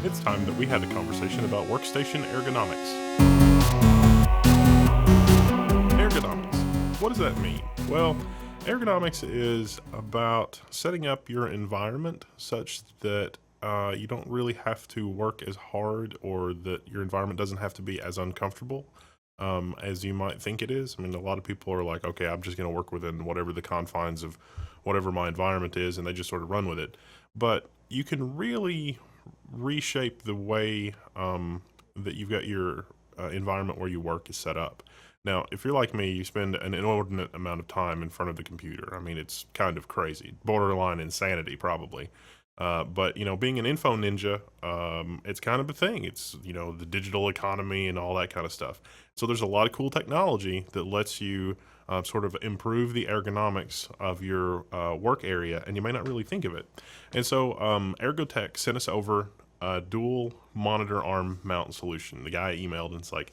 It's time that we had a conversation about workstation ergonomics. Ergonomics. What does that mean? Well, ergonomics is about setting up your environment such that you don't really have to work as hard, or that your environment doesn't have to be as uncomfortable as you might think it is. I mean, a lot of people are like, okay, I'm just going to work within whatever the confines of whatever my environment is, and they just sort of run with it. But you can really reshape the way that you've got your environment where you work is set up. Now, if you're like me, you spend an inordinate amount of time in front of the computer. I mean, it's kind of crazy, borderline insanity, probably. But being an info ninja, it's kind of a thing. It's the digital economy and all that kind of stuff. So there's a lot of cool technology that lets you sort of improve the ergonomics of your work area, and you may not really think of it. And so Ergotech sent us over a dual monitor arm mount solution. The guy emailed and it's like,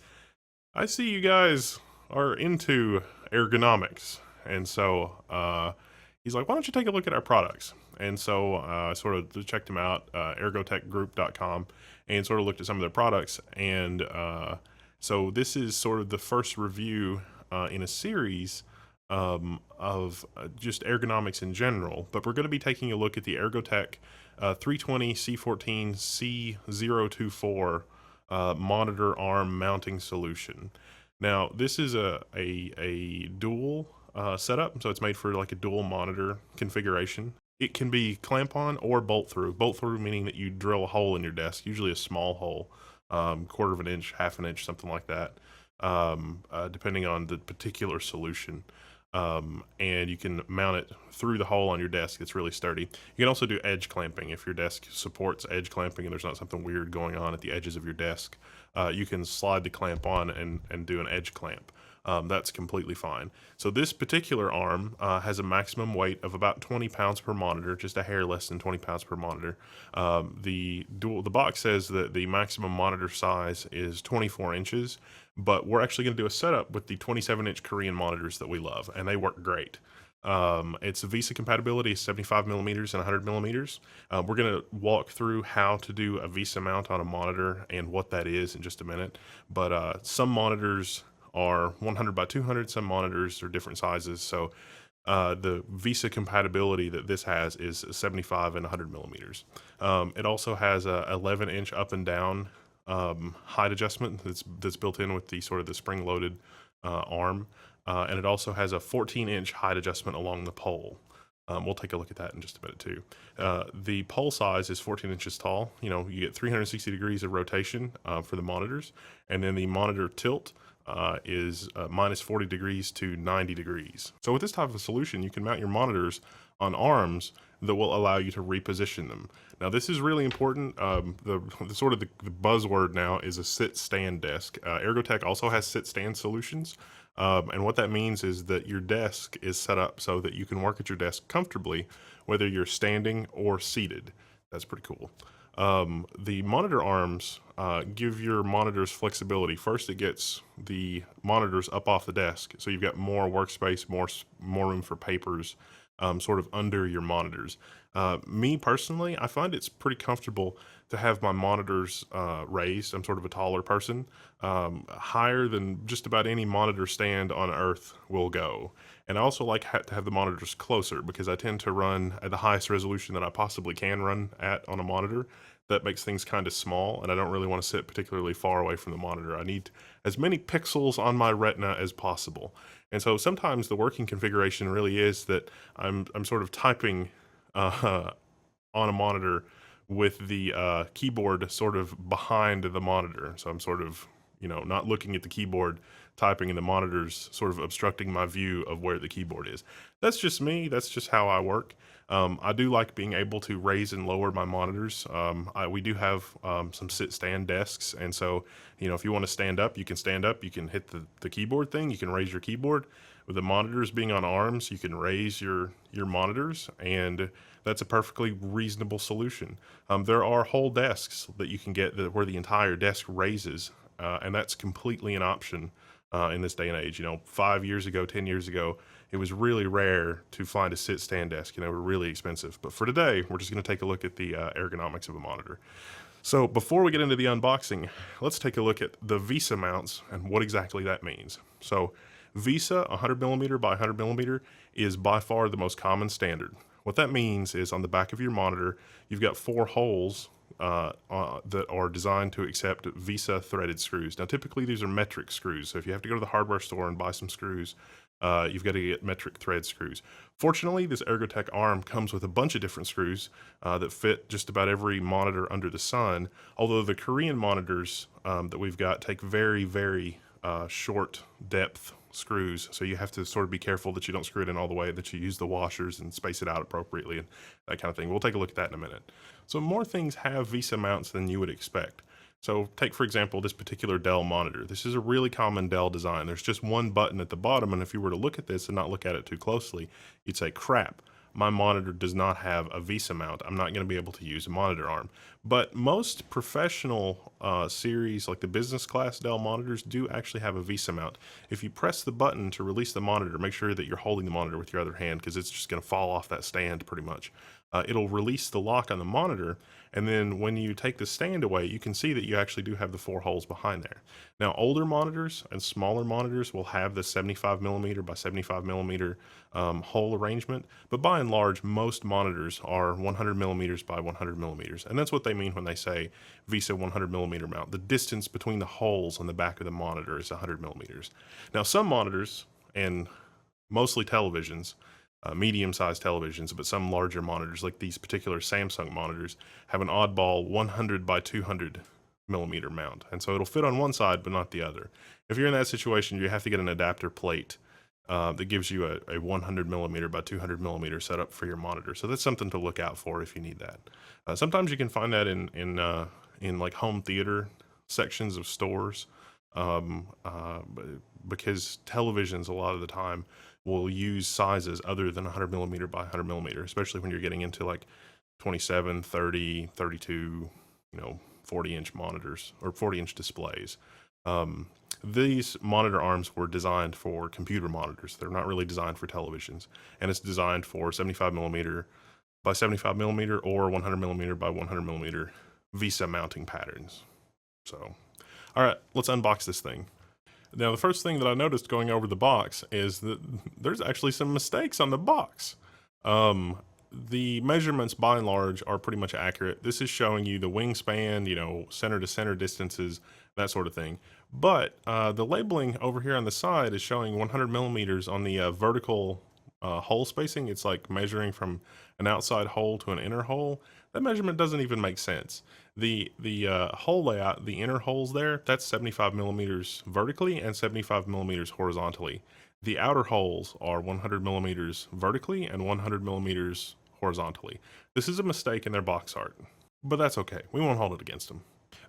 I see you guys are into ergonomics. And so he's like, why don't you take a look at our products? And so I sort of checked him out, ergotechgroup.com, and sort of looked at some of their products. And so this is sort of the first review in a series of just ergonomics in general. But we're going to be taking a look at the Ergotech 320 C14 C024 monitor arm mounting solution. Now, this is a dual setup, so it's made for like a dual monitor configuration. It can be clamp on or bolt through. Bolt through meaning that you drill a hole in your desk, usually a small hole, quarter of an inch, half an inch, something like that, depending on the particular solution. And you can mount it through the hole on your desk. It's really sturdy. You can also do edge clamping if your desk supports edge clamping and there's not something weird going on at the edges of your desk. You can slide the clamp on and do an edge clamp. That's completely fine. So this particular arm has a maximum weight of about 20 pounds per monitor, just a hair less than 20 pounds per monitor. The box says that the maximum monitor size is 24 inches, but we're actually going to do a setup with the 27-inch Korean monitors that we love, and they work great. It's a VESA compatibility, 75 millimeters and 100 millimeters. We're going to walk through how to do a VESA mount on a monitor and what that is in just a minute. But some monitors are 100 by 200, some monitors are different sizes. So the VESA compatibility that this has is 75 and 100 millimeters. It also has a 11-inch up and down height adjustment that's built in with the sort of the spring-loaded arm. And it also has a 14-inch height adjustment along the pole. We'll take a look at that in just a minute too. The pole size is 14 inches tall. You get 360 degrees of rotation for the monitors, and then the monitor tilt is minus 40 degrees to 90 degrees. So with this type of solution, you can mount your monitors on arms that will allow you to reposition them. Now, this is really important. The buzzword now is a sit-stand desk. Ergotech also has sit-stand solutions. And what that means is that your desk is set up so that you can work at your desk comfortably, whether you're standing or seated. That's pretty cool. The monitor arms give your monitors flexibility. First, it gets the monitors up off the desk, so you've got more workspace, more room for papers, sort of under your monitors. Me personally, I find it's pretty comfortable to have my monitors raised. I'm sort of a taller person, higher than just about any monitor stand on earth will go. And I also like to have the monitors closer because I tend to run at the highest resolution that I possibly can run at on a monitor. That makes things kind of small, and I don't really want to sit particularly far away from the monitor. I need as many pixels on my retina as possible. And so sometimes the working configuration really is that I'm sort of typing on a monitor with the keyboard sort of behind the monitor. So I'm sort of, not looking at the keyboard, typing, and the monitor's sort of obstructing my view of where the keyboard is. That's just me. That's just how I work. I do like being able to raise and lower my monitors. We do have some sit-stand desks, and so if you want to stand up, you can stand up. You can hit the keyboard thing. You can raise your keyboard. With the monitors being on arms, you can raise your monitors, and that's a perfectly reasonable solution. There are whole desks that you can get where the entire desk raises, and that's completely an option in this day and age. 5 years ago, 10 years ago, it was really rare to find a sit-stand desk, and they were really expensive. But for today, we're just going to take a look at the ergonomics of a monitor. So before we get into the unboxing, let's take a look at the VESA mounts and what exactly that means. So VESA 100 millimeter by 100 millimeter is by far the most common standard. What that means is on the back of your monitor, you've got 4 holes that are designed to accept VESA threaded screws. Now, typically these are metric screws. So if you have to go to the hardware store and buy some screws, you've got to get metric thread screws. Fortunately, this Ergotech arm comes with a bunch of different screws that fit just about every monitor under the sun, although the Korean monitors that we've got take very short depth screws, so you have to sort of be careful that you don't screw it in all the way, that you use the washers and space it out appropriately and that kind of thing. We'll take a look at that in a minute. So more things have VESA mounts than you would expect. So take, for example, this particular Dell monitor. This is a really common Dell design. There's just one button at the bottom, and if you were to look at this and not look at it too closely, you'd say, crap, my monitor does not have a VESA mount. I'm not going to be able to use a monitor arm. But most professional series, like the business class Dell monitors, do actually have a VESA mount. If you press the button to release the monitor, make sure that you're holding the monitor with your other hand, because it's just going to fall off that stand pretty much. It'll release the lock on the monitor, and then when you take the stand away, you can see that you actually do have the 4 holes behind there. Now, older monitors and smaller monitors will have the 75 millimeter by 75 millimeter hole arrangement, but by and large, most monitors are 100 millimeters by 100 millimeters, and that's what they mean when they say VESA 100 millimeter mount. The distance between the holes on the back of the monitor is 100 millimeters. Now, some monitors, and mostly televisions, medium-sized televisions, but some larger monitors, like these particular Samsung monitors, have an oddball 100 by 200 millimeter mount, and so it'll fit on one side but not the other. If you're in that situation, you have to get an adapter plate that gives you a 100 millimeter by 200 millimeter setup for your monitor. So that's something to look out for if you need that. Sometimes you can find that in like home theater sections of stores, because televisions a lot of the time will use sizes other than 100 millimeter by 100 millimeter, especially when you're getting into like 27, 30, 32, 40-inch monitors or 40-inch displays. These monitor arms were designed for computer monitors. They're not really designed for televisions, and it's designed for 75 millimeter by 75 millimeter or 100 millimeter by 100 millimeter VESA mounting patterns. So, all right, let's unbox this thing. Now, the first thing that I noticed going over the box is that there's actually some mistakes on the box. The measurements, by and large, are pretty much accurate. This is showing you the wingspan, center to center distances, that sort of thing. But the labeling over here on the side is showing 100 millimeters on the vertical hole spacing. It's like measuring from an outside hole to an inner hole. That measurement doesn't even make sense. The hole layout, the inner holes there, that's 75 millimeters vertically and 75 millimeters horizontally. The outer holes are 100 millimeters vertically and 100 millimeters horizontally. This is a mistake in their box art, but that's okay. We won't hold it against them.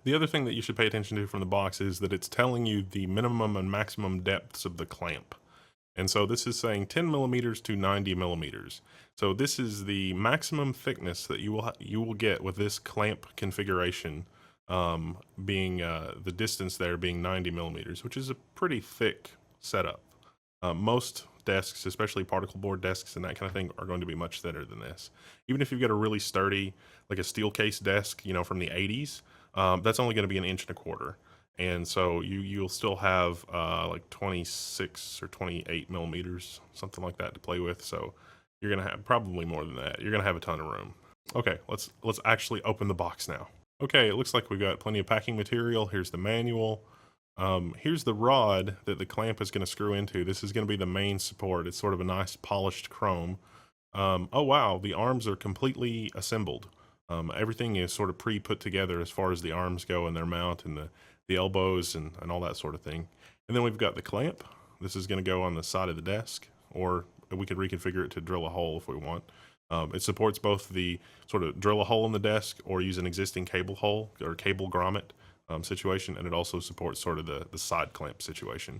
The other thing that you should pay attention to from the box is that it's telling you the minimum and maximum depths of the clamp. And so this is saying 10 millimeters to 90 millimeters. So this is the maximum thickness that you will get with this clamp configuration, being the distance there being 90 millimeters, which is a pretty thick setup. Most desks, especially particle board desks and that kind of thing, are going to be much thinner than this. Even if you've got a really sturdy, like a steel case desk, from the 80s, that's only going to be 1.25 inches. And so you'll still have like 26 or 28 millimeters, something like that, to play with. So you're gonna have probably more than that. You're gonna have a ton of room. Okay, let's actually open the box now. Okay, it looks like we've got plenty of packing material. Here's the manual. Here's the rod that the clamp is gonna screw into. This is gonna be the main support. It's sort of a nice polished chrome. Oh wow, the arms are completely assembled. Everything is sort of pre-put together as far as the arms go and their mount and the elbows and all that sort of thing. And then we've got the clamp. This is going to go on the side of the desk, or we could reconfigure it to drill a hole if we want. It supports both the sort of drill a hole in the desk or use an existing cable hole or cable grommet situation, and it also supports sort of the side clamp situation.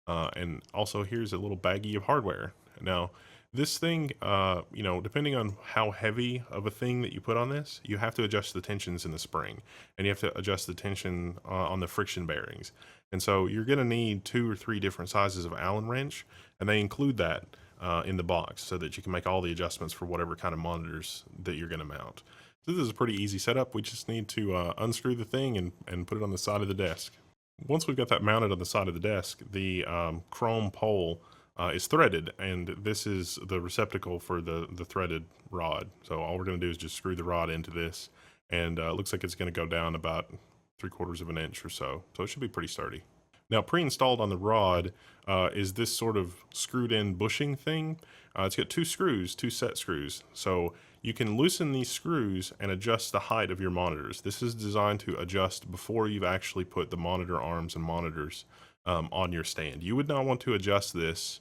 And also here's a little baggie of hardware. Now, this thing, depending on how heavy of a thing that you put on this, you have to adjust the tensions in the spring, and you have to adjust the tension on the friction bearings. And so you're going to need 2 or 3 different sizes of Allen wrench, and they include that in the box so that you can make all the adjustments for whatever kind of monitors that you're going to mount. So this is a pretty easy setup. We just need to unscrew the thing and put it on the side of the desk. Once we've got that mounted on the side of the desk, the chrome pole is threaded, and this is the receptacle for the threaded rod. So all we're going to do is just screw the rod into this, and it looks like it's going to go down about 3/4 of an inch or so. So it should be pretty sturdy. Now, pre-installed on the rod is this sort of screwed-in bushing thing. It's got two screws, two set screws. So you can loosen these screws and adjust the height of your monitors. This is designed to adjust before you've actually put the monitor arms and monitors on your stand. You would not want to adjust this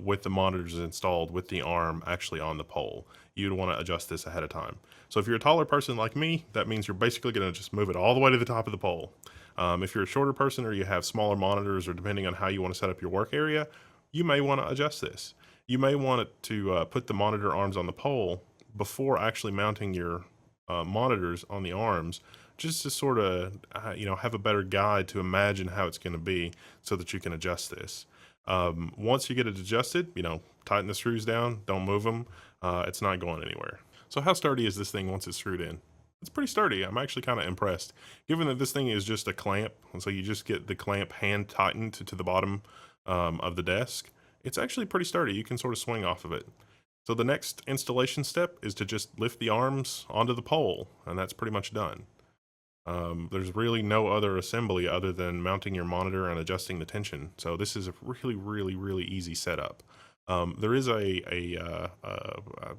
with the monitors installed with the arm actually on the pole. You'd want to adjust this ahead of time. So if you're a taller person like me, that means you're basically going to just move it all the way to the top of the pole. If you're a shorter person or you have smaller monitors, or depending on how you want to set up your work area, you may want to adjust this. You may want it to put the monitor arms on the pole before actually mounting your monitors on the arms, just to sort of have a better guide to imagine how it's going to be so that you can adjust this. Once you get it adjusted, tighten the screws down, don't move them. It's not going anywhere. So how sturdy is this thing once it's screwed in? It's pretty sturdy. I'm actually kind of impressed, given that this thing is just a clamp. And so you just get the clamp hand tightened to the bottom of the desk. It's actually pretty sturdy. You can sort of swing off of it. So the next installation step is to just lift the arms onto the pole, and that's pretty much done. There's really no other assembly other than mounting your monitor and adjusting the tension. So this is a really, really, really easy setup. There is a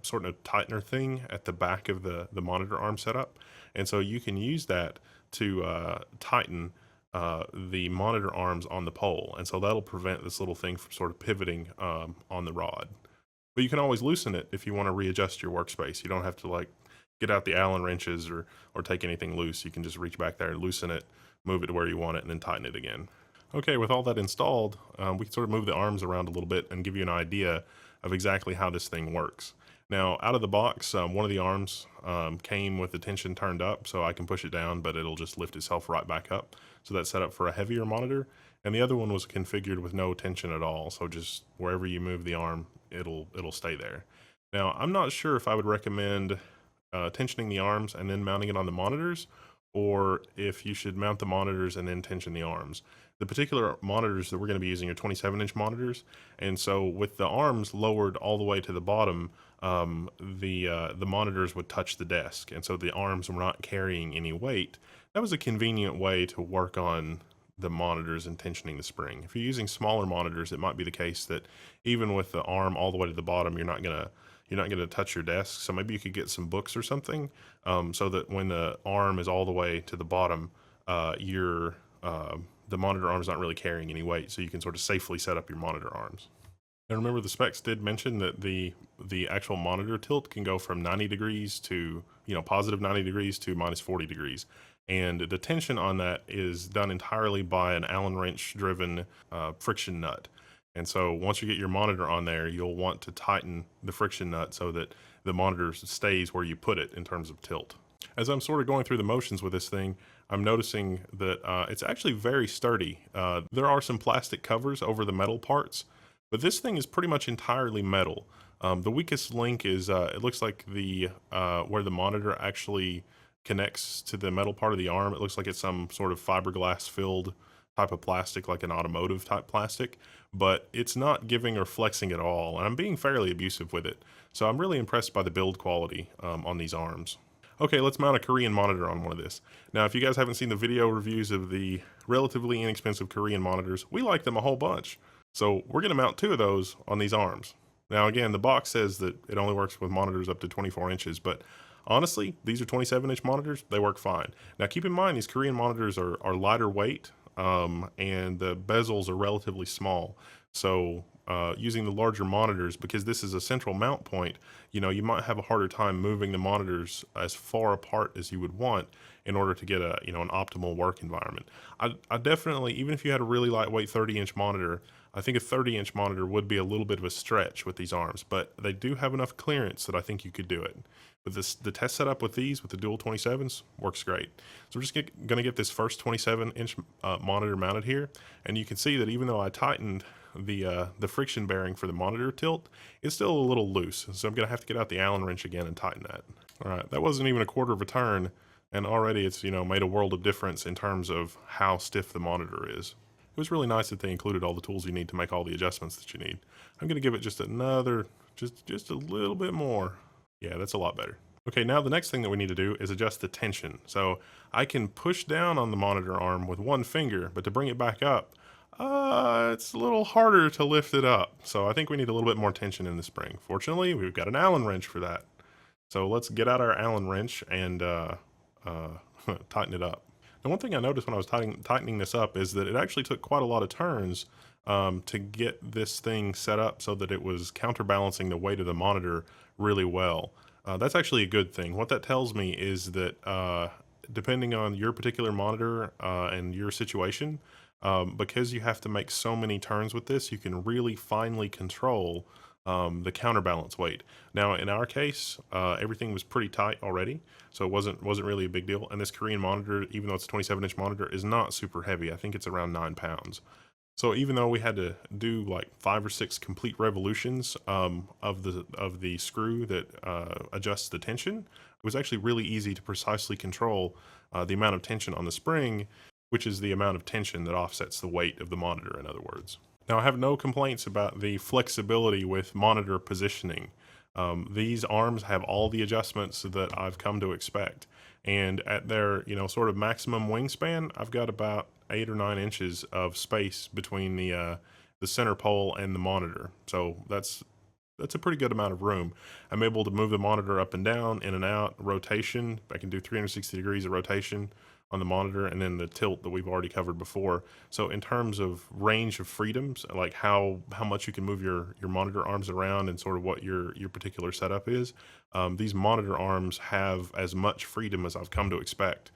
sort of tightener thing at the back of the monitor arm setup. And so you can use that to tighten the monitor arms on the pole. And so that'll prevent this little thing from sort of pivoting on the rod. But you can always loosen it if you want to readjust your workspace. You don't have to get out the Allen wrenches or take anything loose. You can just reach back there, loosen it, move it to where you want it, and then tighten it again. Okay, with all that installed, we can sort of move the arms around a little bit and give you an idea of exactly how this thing works. Now, out of the box, one of the arms came with the tension turned up, so I can push it down, but it'll just lift itself right back up. So that's set up for a heavier monitor. And the other one was configured with no tension at all, so just wherever you move the arm, it'll stay there. Now, I'm not sure if I would recommend tensioning the arms and then mounting it on the monitors, or if you should mount the monitors and then tension the arms. The particular monitors that we're going to be using are 27-inch monitors, and so with the arms lowered all the way to the bottom, the monitors would touch the desk, and so the arms were not carrying any weight. That was a convenient way to work on the monitors and tensioning the spring. If you're using smaller monitors, it might be the case that even with the arm all the way to the bottom, you're not gonna touch your desk. So maybe you could get some books or something, so that when the arm is all the way to the bottom, the monitor arm is not really carrying any weight, so you can sort of safely set up your monitor arms. And remember, the specs did mention that the actual monitor tilt can go from 90 degrees to positive 90 degrees to minus 40 degrees. And the tension on that is done entirely by an Allen wrench driven friction nut. And so once you get your monitor on there, you'll want to tighten the friction nut so that the monitor stays where you put it in terms of tilt. As I'm sort of going through the motions with this thing, I'm noticing that it's actually very sturdy. There are some plastic covers over the metal parts, but this thing is pretty much entirely metal. The weakest link is, it looks like where the monitor actually connects to the metal part of the arm. It looks like it's some sort of fiberglass filled type of plastic, like an automotive type plastic, but it's not giving or flexing at all. And I'm being fairly abusive with it. So I'm really impressed by the build quality on these arms. Okay, let's mount a Korean monitor on one of this. Now, if you guys haven't seen the video reviews of the relatively inexpensive Korean monitors, we like them a whole bunch. So we're gonna mount 2 of those on these arms. Now again, the box says that it only works with monitors up to 24 inches, but honestly, these are 27-inch monitors, they work fine. Now keep in mind, these Korean monitors are lighter weight, and the bezels are relatively small. So using the larger monitors, because this is a central mount point, you might have a harder time moving the monitors as far apart as you would want in order to get an optimal work environment. I definitely, even if you had a really lightweight 30-inch monitor, I think a 30-inch monitor would be a little bit of a stretch with these arms, but they do have enough clearance that I think you could do it. But the test setup with these, with the dual 27s, works great. So we're just going to get this first 27-inch monitor mounted here, and you can see that even though I tightened the friction bearing for the monitor tilt, it's still a little loose. So I'm going to have to get out the Allen wrench again and tighten that. All right, that wasn't even a quarter of a turn, and already it's, made a world of difference in terms of how stiff the monitor is. It was really nice that they included all the tools you need to make all the adjustments that you need. I'm gonna give it just another, just a little bit more. Yeah, that's a lot better. Okay, now the next thing that we need to do is adjust the tension. So I can push down on the monitor arm with one finger, but to bring it back up, it's a little harder to lift it up. So I think we need a little bit more tension in the spring. Fortunately, we've got an Allen wrench for that. So let's get out our Allen wrench and uh, tighten it up. Now, one thing I noticed when I was tightening this up is that it actually took quite a lot of turns to get this thing set up so that it was counterbalancing the weight of the monitor really well. That's actually a good thing. What that tells me is that depending on your particular monitor and your situation, because you have to make so many turns with this, you can really finely control the counterbalance weight. Now, in our case, everything was pretty tight already, so it wasn't really a big deal. And this Korean monitor, even though it's a 27-inch monitor, is not super heavy. I think it's around 9 pounds. So even though we had to do like 5 or 6 complete revolutions of the screw that adjusts the tension, it was actually really easy to precisely control the amount of tension on the spring, which is the amount of tension that offsets the weight of the monitor, in other words. Now, I have no complaints about the flexibility with monitor positioning. These arms have all the adjustments that I've come to expect. And at their, sort of maximum wingspan, I've got about 8 or 9 inches of space between the center pole and the monitor. So that's a pretty good amount of room. I'm able to move the monitor up and down, in and out, rotation. I can do 360 degrees of rotation on the monitor, and then the tilt that we've already covered before. So in terms of range of freedoms, like how much you can move your monitor arms around and sort of what your particular setup is, these monitor arms have as much freedom as I've come to expect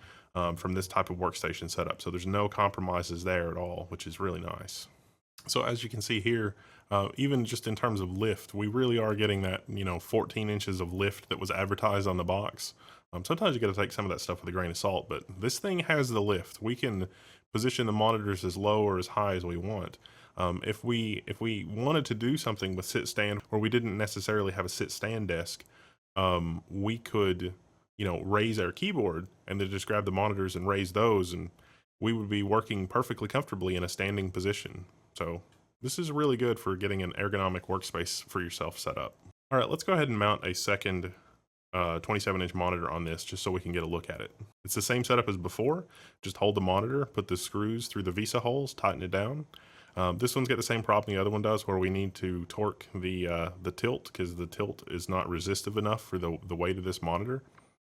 from this type of workstation setup. So there's no compromises there at all, which is really nice. So as you can see here, even just in terms of lift, we really are getting that, 14 inches of lift that was advertised on the box. Sometimes you got to take some of that stuff with a grain of salt, but this thing has the lift. We can position the monitors as low or as high as we want. If we wanted to do something with sit stand where we didn't necessarily have a sit stand desk, we could, raise our keyboard and then just grab the monitors and raise those, and we would be working perfectly comfortably in a standing position. So this is really good for getting an ergonomic workspace for yourself set up. All right, let's go ahead and mount a second 27-inch monitor on this just so we can get a look at it. It's the same setup as before. Just hold the monitor, put the screws through the VISA holes, tighten it down. This one's got the same problem the other one does, where we need to torque the tilt because the tilt is not resistive enough for the weight of this monitor.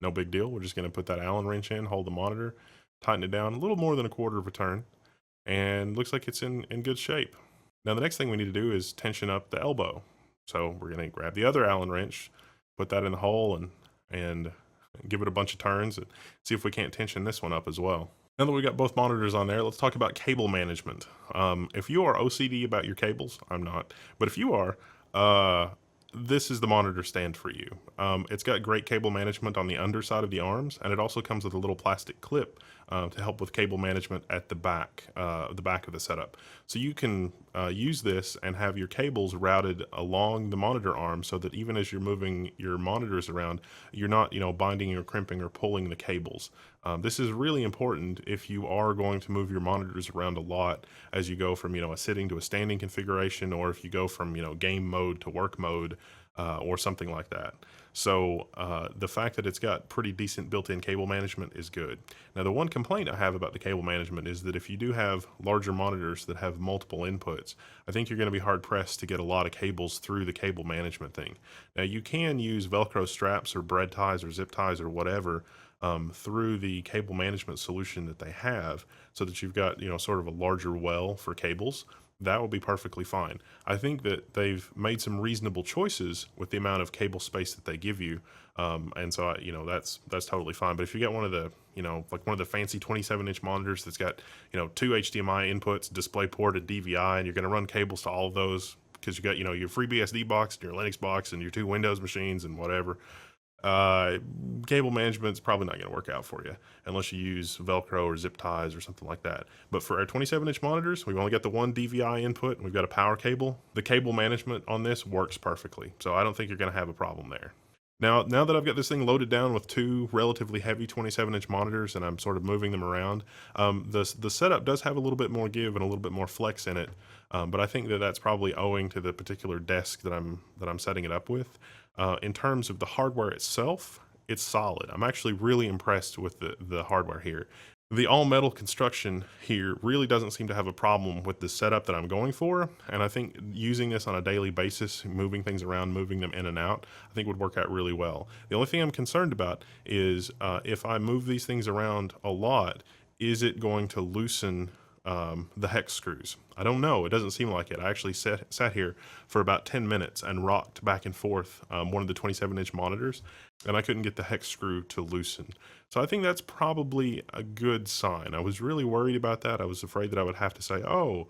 No big deal. We're just going to put that Allen wrench in, hold the monitor, tighten it down a little more than a quarter of a turn, and looks like it's in good shape. Now the next thing we need to do is tension up the elbow. So we're going to grab the other Allen wrench, put that in the hole, and give it a bunch of turns and see if we can't tension this one up as well. Now that we've got both monitors on there, let's talk about cable management. If you are OCD about your cables, I'm not, but if you are, this is the monitor stand for you. It's got great cable management on the underside of the arms, and it also comes with a little plastic clip to help with cable management at the back of the setup. So you can use this and have your cables routed along the monitor arm so that even as you're moving your monitors around, you're not, binding or crimping or pulling the cables. This is really important if you are going to move your monitors around a lot as you go from, a sitting to a standing configuration, or if you go from, game mode to work mode, or something like that. So the fact that it's got pretty decent built-in cable management is good. Now the one complaint I have about the cable management is that if you do have larger monitors that have multiple inputs, I think you're going to be hard-pressed to get a lot of cables through the cable management thing. Now you can use Velcro straps or bread ties or zip ties or whatever through the cable management solution that they have, so that you've got, sort of a larger well for cables. That will be perfectly fine. I think that they've made some reasonable choices with the amount of cable space that they give you, and so that's totally fine. But if you got one of the, like one of the fancy 27-inch monitors that's got, 2 HDMI inputs, DisplayPort, and DVI, and you're going to run cables to all of those because you got, your FreeBSD box and your Linux box and your 2 Windows machines and whatever. Cable management is probably not going to work out for you unless you use Velcro or zip ties or something like that. But for our 27-inch monitors, we've only got the one DVI input and we've got a power cable. The cable management on this works perfectly, so I don't think you're going to have a problem there. Now that I've got this thing loaded down with two relatively heavy 27-inch monitors and I'm sort of moving them around, the setup does have a little bit more give and a little bit more flex in it. But I think that that's probably owing to the particular desk that I'm setting it up with. In terms of the hardware itself, it's solid. I'm actually really impressed with the hardware here. The all metal construction here really doesn't seem to have a problem with the setup that I'm going for, and I think using this on a daily basis, moving things around, moving them in and out, I think would work out really well. The only thing I'm concerned about is if I move these things around a lot, is it going to loosen the hex screws? I don't know. It doesn't seem like it. I actually sat here for about 10 minutes and rocked back and forth one of the 27-inch monitors, and I couldn't get the hex screw to loosen. So I think that's probably a good sign. I was really worried about that. I was afraid that I would have to say, oh,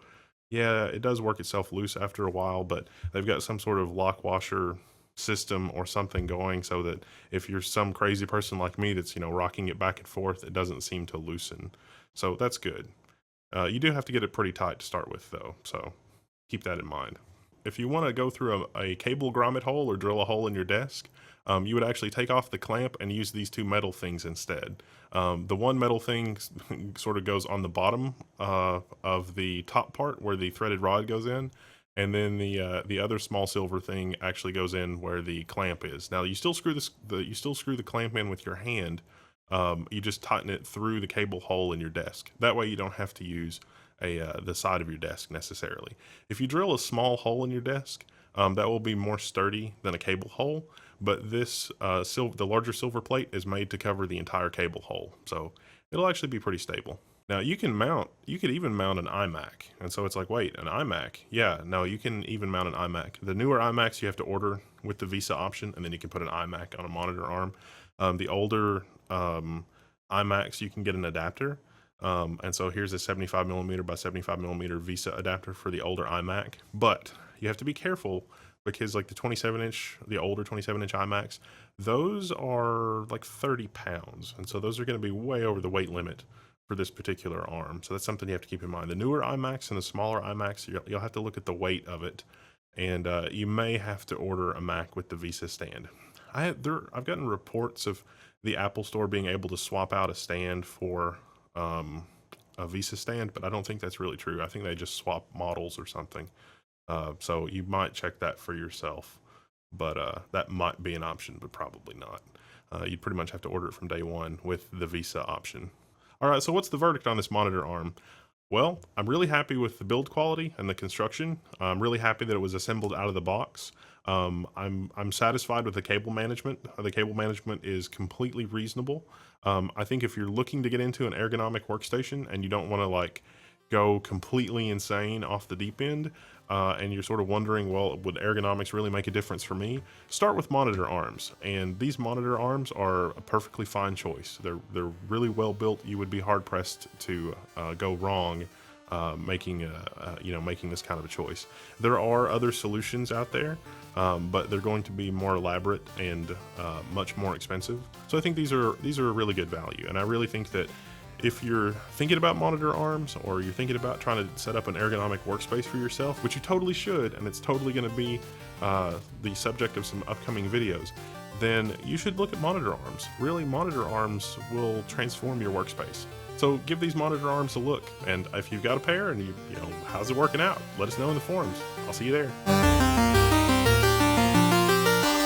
yeah, it does work itself loose after a while, but they've got some sort of lock washer system or something going so that if you're some crazy person like me that's, rocking it back and forth, it doesn't seem to loosen. So that's good. You do have to get it pretty tight to start with, though, so keep that in mind. If you want to go through a cable grommet hole or drill a hole in your desk, you would actually take off the clamp and use these two metal things instead. The one metal thing sort of goes on the bottom of the top part where the threaded rod goes in, and then the other small silver thing actually goes in where the clamp is. Now you still screw the clamp in with your hand. You just tighten it through the cable hole in your desk. That way you don't have to use the side of your desk necessarily. If you drill a small hole in your desk, that will be more sturdy than a cable hole, but this the larger silver plate is made to cover the entire cable hole, so it'll actually be pretty stable. Now you could even mount an iMac, and so it's like, wait, an iMac? Yeah, no, you can even mount an iMac. The newer iMacs you have to order with the Visa option, and then you can put an iMac on a monitor arm. The older iMacs, you can get an adapter. And so here's a 75mm by 75mm Visa adapter for the older iMac. But you have to be careful because like the older 27-inch iMacs, those are like 30 pounds. And so those are going to be way over the weight limit for this particular arm. So that's something you have to keep in mind. The newer iMacs and the smaller iMacs, you'll have to look at the weight of it. And you may have to order a Mac with the Visa stand. I've gotten reports of the Apple Store being able to swap out a stand for a Visa stand, but I don't think that's really true. I think they just swap models or something. So you might check that for yourself, but that might be an option, but probably not. You'd pretty much have to order it from day one with the Visa option. All right, so what's the verdict on this monitor arm? Well, I'm really happy with the build quality and the construction. I'm really happy that it was assembled out of the box. I'm satisfied with the cable management. The cable management is completely reasonable. I think if you're looking to get into an ergonomic workstation and you don't want to like go completely insane off the deep end, and you're sort of wondering, well, would ergonomics really make a difference for me? Start with monitor arms, and these monitor arms are a perfectly fine choice. They're really well built. You would be hard pressed to go wrong making this kind of a choice. There are other solutions out there, but they're going to be more elaborate and much more expensive. So I think these are a really good value, and I really think that if you're thinking about monitor arms or you're thinking about trying to set up an ergonomic workspace for yourself, which you totally should, and it's totally going to be the subject of some upcoming videos, then you should look at monitor arms. Really, monitor arms will transform your workspace. So give these monitor arms a look, and if you've got a pair and you know, how's it working out? Let us know in the forums. I'll see you there.